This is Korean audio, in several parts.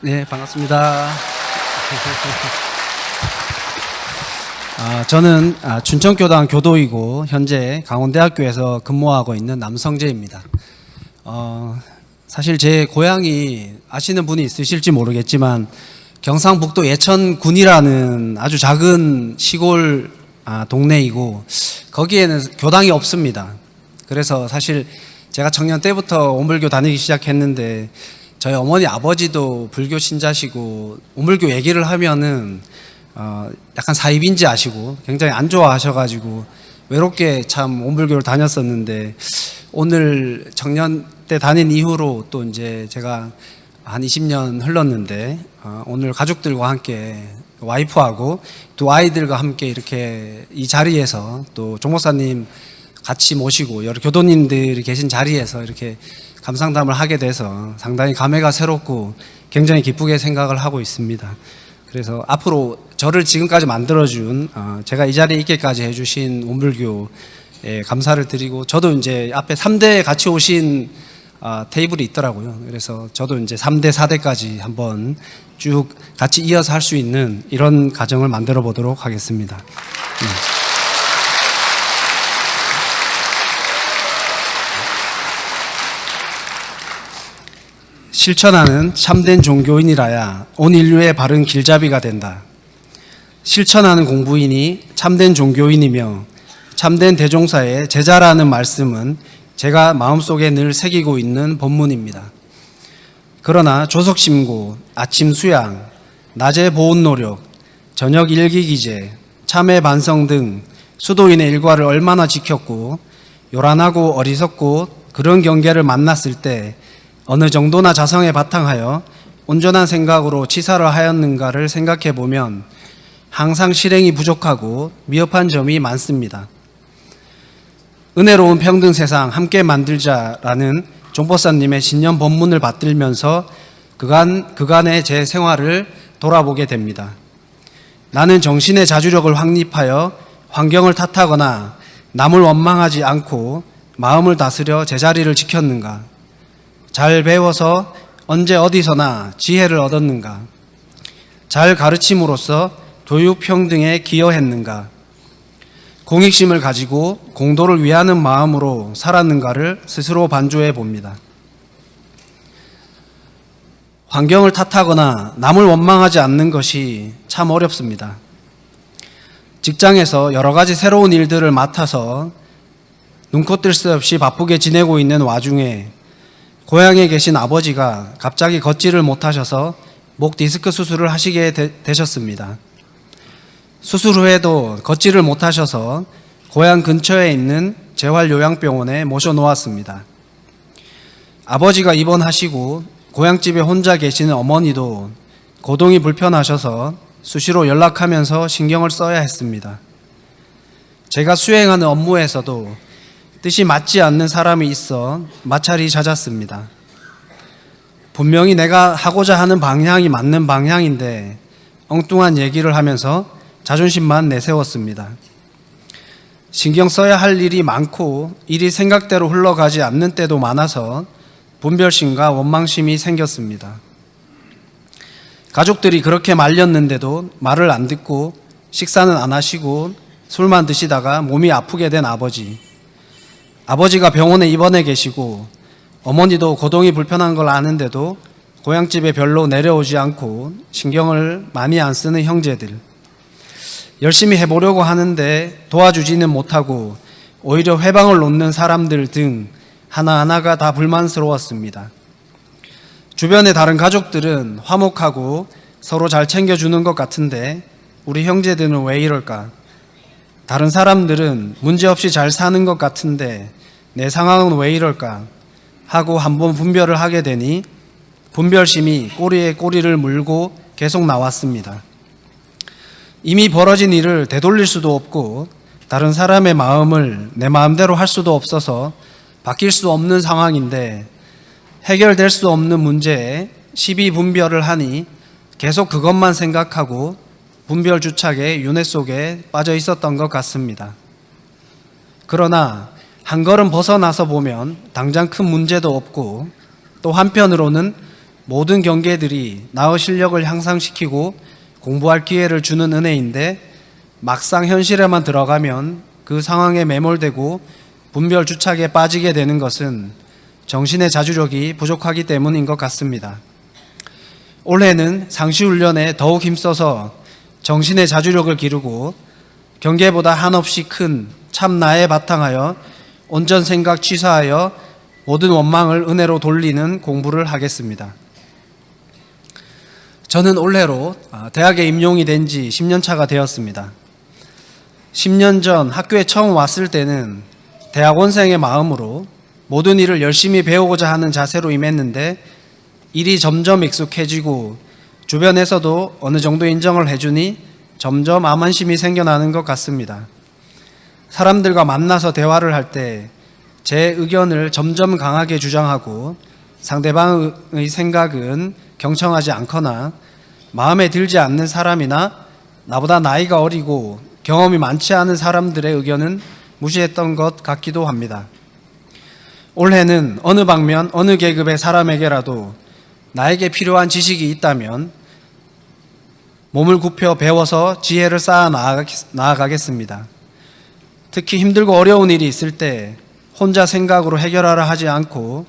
네, 반갑습니다. 저는 춘천교당 교도이고 현재 강원대학교에서 근무하고 있는 남성재입니다. 사실 제 고향이 아시는 분이 있으실지 모르겠지만 경상북도 예천군이라는 아주 작은 시골 동네이고 거기에는 교당이 없습니다. 그래서 사실 제가 청년 때부터 오물교 다니기 시작했는데 저희 어머니 아버지도 불교 신자시고 오물교 얘기를 하면은 약간 사입인지 아시고 굉장히 안 좋아하셔가지고 외롭게 참 오물교를 다녔었는데 오늘 청년 때 다닌 이후로 또 이제 제가 한 20년 흘렀는데 오늘 가족들과 함께 와이프하고 두 아이들과 함께 이렇게 이 자리에서 또 종목사님 같이 모시고 여러 교도님들이 계신 자리에서 이렇게 감상담을 하게 돼서 상당히 감회가 새롭고 굉장히 기쁘게 생각을 하고 있습니다. 그래서 앞으로 저를 지금까지 만들어준 제가 이 자리에 있게까지 해주신 오물교에 감사를 드리고 저도 이제 앞에 3대 같이 오신 테이블이 있더라고요. 그래서 저도 이제 3대, 4대까지 한번 쭉 같이 이어서 할 수 있는 이런 과정을 만들어 보도록 하겠습니다. 실천하는 참된 종교인이라야 온 인류의 바른 길잡이가 된다. 실천하는 공부인이 참된 종교인이며 참된 대종사의 제자라는 말씀은 제가 마음속에 늘 새기고 있는 본문입니다. 그러나 조석심고, 아침 수양, 낮에 보온 노력, 저녁 일기 기재, 참회 반성 등 수도인의 일과를 얼마나 지켰고 요란하고 어리석고 그런 경계를 만났을 때 어느 정도나 자성에 바탕하여 온전한 생각으로 치사를 하였는가를 생각해 보면 항상 실행이 부족하고 미흡한 점이 많습니다. 은혜로운 평등 세상 함께 만들자라는 종법사님의 신년 법문을 받들면서 그간의 제 생활을 돌아보게 됩니다. 나는 정신의 자주력을 확립하여 환경을 탓하거나 남을 원망하지 않고 마음을 다스려 제자리를 지켰는가? 잘 배워서 언제 어디서나 지혜를 얻었는가? 잘 가르침으로써 교육 평등에 기여했는가? 공익심을 가지고 공도를 위하는 마음으로 살았는가를 스스로 반조해 봅니다. 환경을 탓하거나 남을 원망하지 않는 것이 참 어렵습니다. 직장에서 여러 가지 새로운 일들을 맡아서 눈코 뜰 새 없이 바쁘게 지내고 있는 와중에 고향에 계신 아버지가 갑자기 걷지를 못하셔서 목 디스크 수술을 하시게 되셨습니다. 수술 후에도 걷지를 못하셔서 고향 근처에 있는 재활요양병원에 모셔놓았습니다. 아버지가 입원하시고 고향집에 혼자 계시는 어머니도 거동이 불편하셔서 수시로 연락하면서 신경을 써야 했습니다. 제가 수행하는 업무에서도 뜻이 맞지 않는 사람이 있어 마찰이 잦았습니다. 분명히 내가 하고자 하는 방향이 맞는 방향인데 엉뚱한 얘기를 하면서 자존심만 내세웠습니다. 신경 써야 할 일이 많고 일이 생각대로 흘러가지 않는 때도 많아서 분별심과 원망심이 생겼습니다. 가족들이 그렇게 말렸는데도 말을 안 듣고 식사는 안 하시고 술만 드시다가 몸이 아프게 된 아버지. 아버지가 병원에 입원해 계시고 어머니도 거동이 불편한 걸 아는데도 고향집에 별로 내려오지 않고 신경을 많이 안 쓰는 형제들. 열심히 해보려고 하는데 도와주지는 못하고 오히려 회방을 놓는 사람들 등 하나하나가 다 불만스러웠습니다. 주변의 다른 가족들은 화목하고 서로 잘 챙겨주는 것 같은데 우리 형제들은 왜 이럴까? 다른 사람들은 문제없이 잘 사는 것 같은데 내 상황은 왜 이럴까? 하고 한번 분별을 하게 되니 분별심이 꼬리에 꼬리를 물고 계속 나왔습니다. 이미 벌어진 일을 되돌릴 수도 없고 다른 사람의 마음을 내 마음대로 할 수도 없어서 바뀔 수 없는 상황인데 해결될 수 없는 문제에 시비분별을 하니 계속 그것만 생각하고 분별주착의 윤회 속에 빠져 있었던 것 같습니다. 그러나 한 걸음 벗어나서 보면 당장 큰 문제도 없고 또 한편으로는 모든 경계들이 나의 실력을 향상시키고 공부할 기회를 주는 은혜인데 막상 현실에만 들어가면 그 상황에 매몰되고 분별 주착에 빠지게 되는 것은 정신의 자주력이 부족하기 때문인 것 같습니다. 올해는 상시훈련에 더욱 힘써서 정신의 자주력을 기르고 경계보다 한없이 큰 참나에 바탕하여 온전 생각 취사하여 모든 원망을 은혜로 돌리는 공부를 하겠습니다. 저는 올해로 대학에 임용이 된 지 10년 차가 되었습니다. 10년 전 학교에 처음 왔을 때는 대학원생의 마음으로 모든 일을 열심히 배우고자 하는 자세로 임했는데 일이 점점 익숙해지고 주변에서도 어느 정도 인정을 해주니 점점 암환심이 생겨나는 것 같습니다. 사람들과 만나서 대화를 할 때 제 의견을 점점 강하게 주장하고 상대방의 생각은 경청하지 않거나 마음에 들지 않는 사람이나 나보다 나이가 어리고 경험이 많지 않은 사람들의 의견은 무시했던 것 같기도 합니다. 올해는 어느 방면 어느 계급의 사람에게라도 나에게 필요한 지식이 있다면 몸을 굽혀 배워서 지혜를 쌓아 나아가겠습니다. 특히 힘들고 어려운 일이 있을 때 혼자 생각으로 해결하라 하지 않고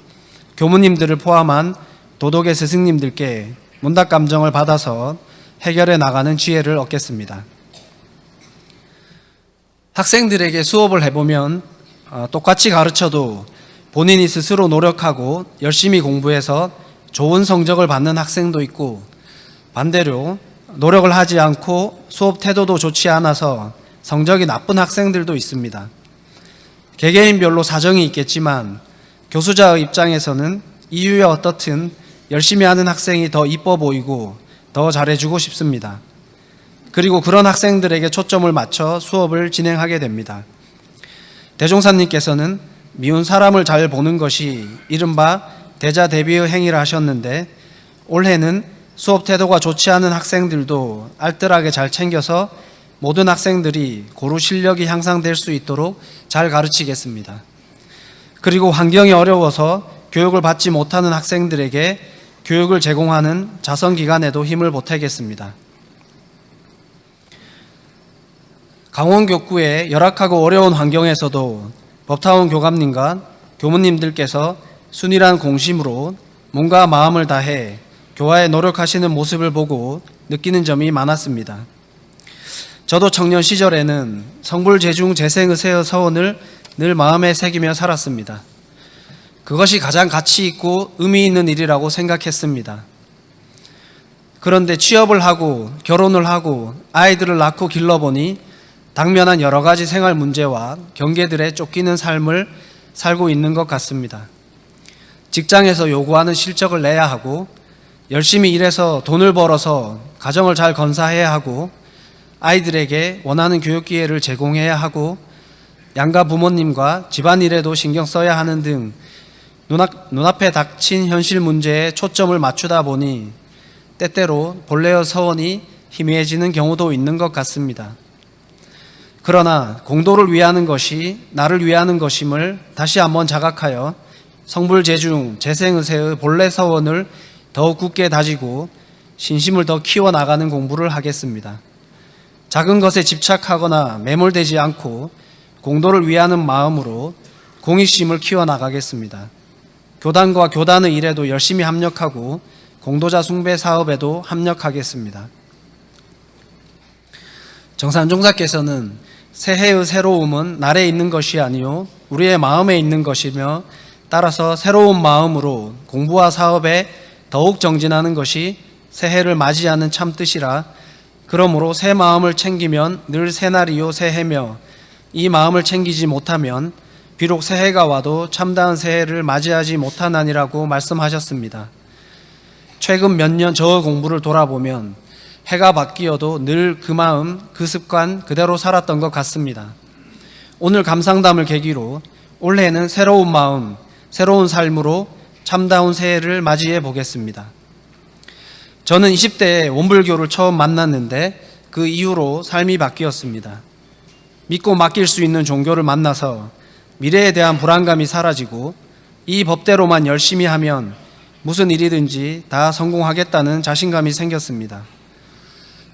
교무님들을 포함한 도덕의 스승님들께 문답 감정을 받아서 해결해 나가는 지혜를 얻겠습니다. 학생들에게 수업을 해보면 똑같이 가르쳐도 본인이 스스로 노력하고 열심히 공부해서 좋은 성적을 받는 학생도 있고 반대로 노력을 하지 않고 수업 태도도 좋지 않아서 성적이 나쁜 학생들도 있습니다. 개개인별로 사정이 있겠지만 교수자의 입장에서는 이유야 어떻든 열심히 하는 학생이 더 이뻐 보이고 더 잘해주고 싶습니다. 그리고 그런 학생들에게 초점을 맞춰 수업을 진행하게 됩니다. 대종사님께서는 미운 사람을 잘 보는 것이 이른바 대자대비의 행위를 하셨는데 올해는 수업 태도가 좋지 않은 학생들도 알뜰하게 잘 챙겨서 모든 학생들이 고루 실력이 향상될 수 있도록 잘 가르치겠습니다. 그리고 환경이 어려워서 교육을 받지 못하는 학생들에게 교육을 제공하는 자선기관에도 힘을 보태겠습니다. 강원교구의 열악하고 어려운 환경에서도 법타운 교감님과 교무님들께서 순일한 공심으로 몸과 마음을 다해 교화에 노력하시는 모습을 보고 느끼는 점이 많았습니다. 저도 청년 시절에는 성불재중 재생의세의 서원을 늘 마음에 새기며 살았습니다. 그것이 가장 가치 있고 의미 있는 일이라고 생각했습니다. 그런데 취업을 하고 결혼을 하고 아이들을 낳고 길러보니 당면한 여러 가지 생활 문제와 경계들에 쫓기는 삶을 살고 있는 것 같습니다. 직장에서 요구하는 실적을 내야 하고 열심히 일해서 돈을 벌어서 가정을 잘 건사해야 하고 아이들에게 원하는 교육 기회를 제공해야 하고 양가 부모님과 집안일에도 신경 써야 하는 등 눈앞에 닥친 현실 문제에 초점을 맞추다 보니 때때로 본래의 서원이 희미해지는 경우도 있는 것 같습니다. 그러나 공도를 위하는 것이 나를 위하는 것임을 다시 한번 자각하여 성불재중 재생의세의 본래 서원을 더욱 굳게 다지고 신심을 더 키워나가는 공부를 하겠습니다. 작은 것에 집착하거나 매몰되지 않고 공도를 위하는 마음으로 공익심을 키워나가겠습니다. 교단과 교단의 일에도 열심히 합력하고 공도자 숭배 사업에도 합력하겠습니다. 정산종사께서는 새해의 새로움은 날에 있는 것이 아니요 우리의 마음에 있는 것이며 따라서 새로운 마음으로 공부와 사업에 더욱 정진하는 것이 새해를 맞이하는 참뜻이라 그러므로 새 마음을 챙기면 늘 새날이요 새해며 이 마음을 챙기지 못하면 비록 새해가 와도 참다운 새해를 맞이하지 못하나니라고 말씀하셨습니다. 최근 몇 년 저의 공부를 돌아보면 해가 바뀌어도 늘 그 마음, 그 습관 그대로 살았던 것 같습니다. 오늘 감상담을 계기로 올해는 새로운 마음, 새로운 삶으로 참다운 새해를 맞이해 보겠습니다. 저는 20대에 원불교를 처음 만났는데 그 이후로 삶이 바뀌었습니다. 믿고 맡길 수 있는 종교를 만나서 미래에 대한 불안감이 사라지고 이 법대로만 열심히 하면 무슨 일이든지 다 성공하겠다는 자신감이 생겼습니다.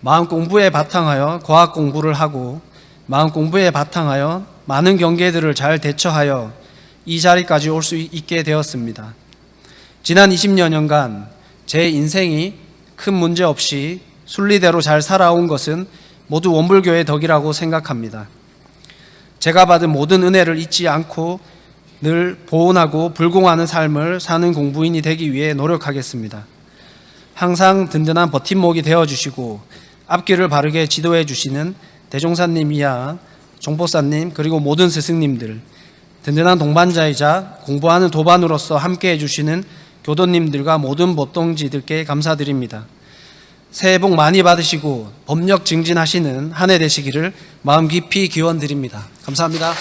마음 공부에 바탕하여 과학 공부를 하고 마음 공부에 바탕하여 많은 경계들을 잘 대처하여 이 자리까지 올 수 있게 되었습니다. 지난 20여년간 제 인생이 큰 문제 없이 순리대로 잘 살아온 것은 모두 원불교의 덕이라고 생각합니다. 제가 받은 모든 은혜를 잊지 않고 늘 보온하고 불공하는 삶을 사는 공부인이 되기 위해 노력하겠습니다. 항상 든든한 버팀목이 되어주시고 앞길을 바르게 지도해 주시는 대종사님 이하 종보사님 그리고 모든 스승님들, 든든한 동반자이자 공부하는 도반으로서 함께해 주시는 교도님들과 모든 보동지들께 감사드립니다. 새해 복 많이 받으시고 법력 증진하시는 한 해 되시기를 마음 깊이 기원드립니다. 감사합니다.